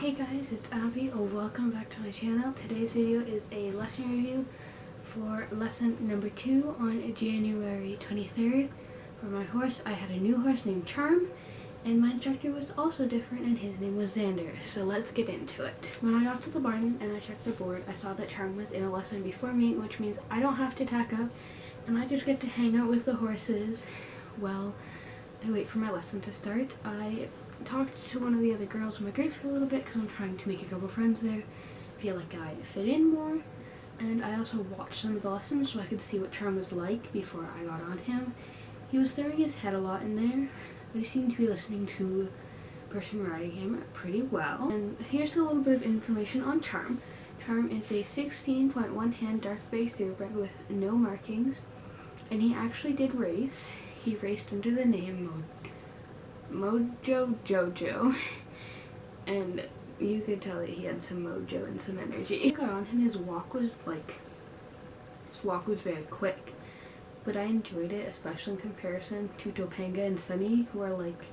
Hey guys, it's Abby. Welcome back to my channel. Today's video is a lesson review for lesson number 2 on January 23rd. For my horse, I had a new horse named Charm, and my instructor was also different, and his name was Xander. So let's get into it. When I got to the barn and I checked the board, I saw that Charm was in a lesson before me, which means I don't have to tack up, and I just get to hang out with the horses while I wait for my lesson to start. I talked to one of the other girls in my grade for a little bit because I'm trying to make a couple friends there, feel like I fit in more, and I also watched some of the lessons so I could see what Charm was like before I got on him. He was throwing his head a lot in there, but he seemed to be listening to the person riding him pretty well. And here's a little bit of information on Charm. Charm is a 16.1 hand dark bay thoroughbred with no markings, and he actually did race. He raced under the name Mojo Jojo, and you could tell that he had some mojo and some energy. I got on him, his walk was very quick, but I enjoyed it, especially in comparison to Topanga and Sunny, who are like,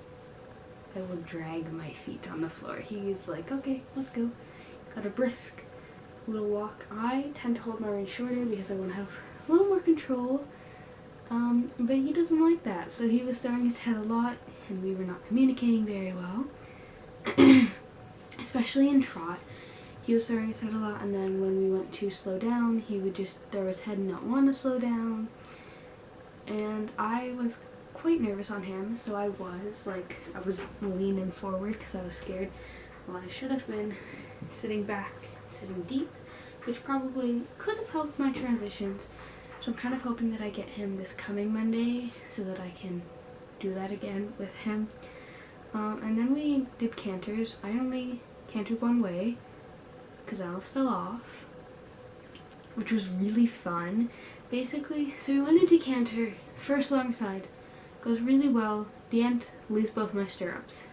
I will drag my feet on the floor. He's like, okay, let's go. Got a brisk little walk. I tend to hold my rein shorter because I want to have a little more control, but he doesn't like that, so he was throwing his head a lot, and we were not communicating very well. Especially in trot, he was throwing his head a lot, and then when we went to slow down, he would just throw his head and not want to slow down. And I was quite nervous on him, so I was leaning forward because I was scared. Well, I should have been sitting back, sitting deep, which probably could have helped my transitions. So I'm kind of hoping that I get him this coming Monday so that I can do that again with him. And then we did canters. I only cantered one way because I almost fell off, which was really fun. Basically, so we went into canter, first long side, goes really well. The end, lose both my stirrups.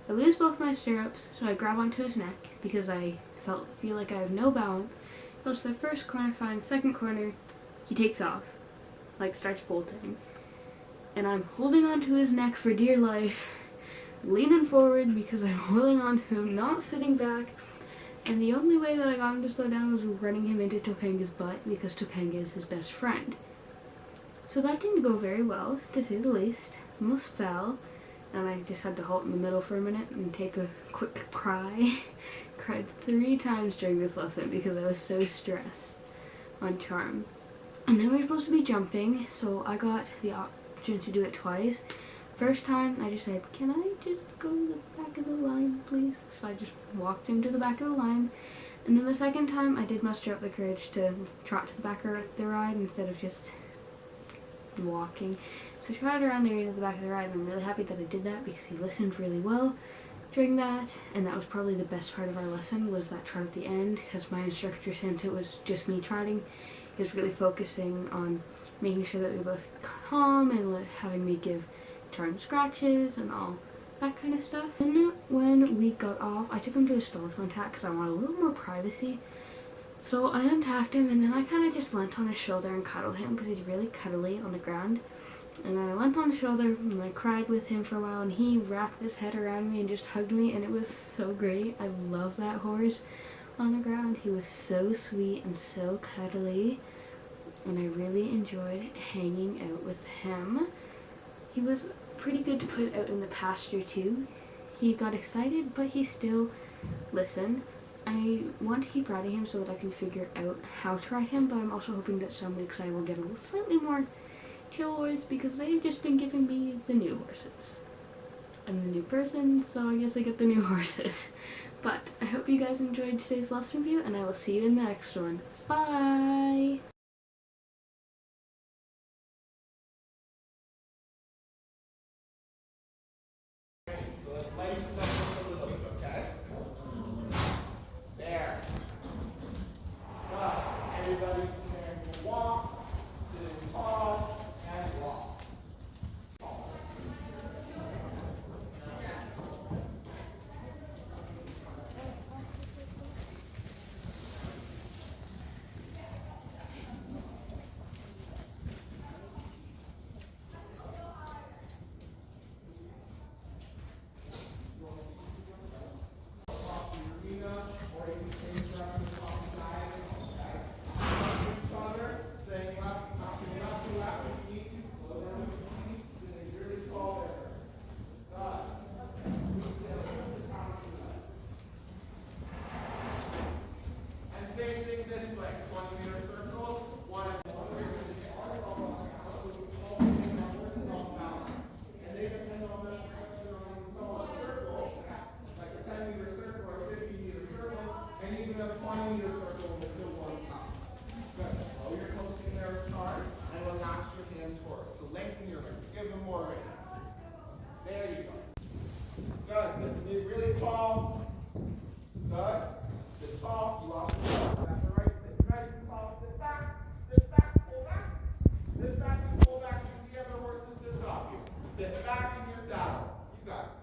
I lose both my stirrups, so I grab onto his neck because I feel like I have no balance. Goes to the first corner, fine. Second corner, he takes off, starts bolting. And I'm holding onto his neck for dear life, leaning forward because I'm holding on to him, not sitting back. And the only way that I got him to slow down was running him into Topanga's butt because Topanga is his best friend. So that didn't go very well, to say the least. Almost fell, and I just had to halt in the middle for a minute and take a quick cry. Cried 3 times during this lesson because I was so stressed on Charm. And then we were supposed to be jumping, so I got the option to do it twice. First time, I just said, can I just go to the back of the line, please? So I just walked him to the back of the line. And then the second time, I did muster up the courage to trot to the back of the ride instead of just walking. So I trotted around the area to the back of the ride, and I'm really happy that I did that because he listened really well during that. And that was probably the best part of our lesson, was that trot at the end, because my instructor, since it was just me trotting, he was really focusing on making sure that we were both calm and having me give Charm scratches and all that kind of stuff. And when we got off, I took him to a stall to untack because I wanted a little more privacy. So I untacked him, and then I kind of just leant on his shoulder and cuddled him because he's really cuddly on the ground. And then I leant on his shoulder and I cried with him for a while, and he wrapped his head around me and just hugged me, and it was so great. I love that horse on the ground. He was so sweet and so cuddly, and I really enjoyed hanging out with him. He was pretty good to put out in the pasture too. He got excited, but he still listened. I want to keep riding him so that I can figure out how to ride him, but I'm also hoping that some weeks I will get a slightly more chill horse because they've just been giving me the new horses. I'm the new person, so I guess I get the new horses. But I hope you guys enjoyed today's lesson review, and I will see you in the next one. Bye! There. Everybody can walk, sit, pause, and walk. Sit back in your saddle. You got it.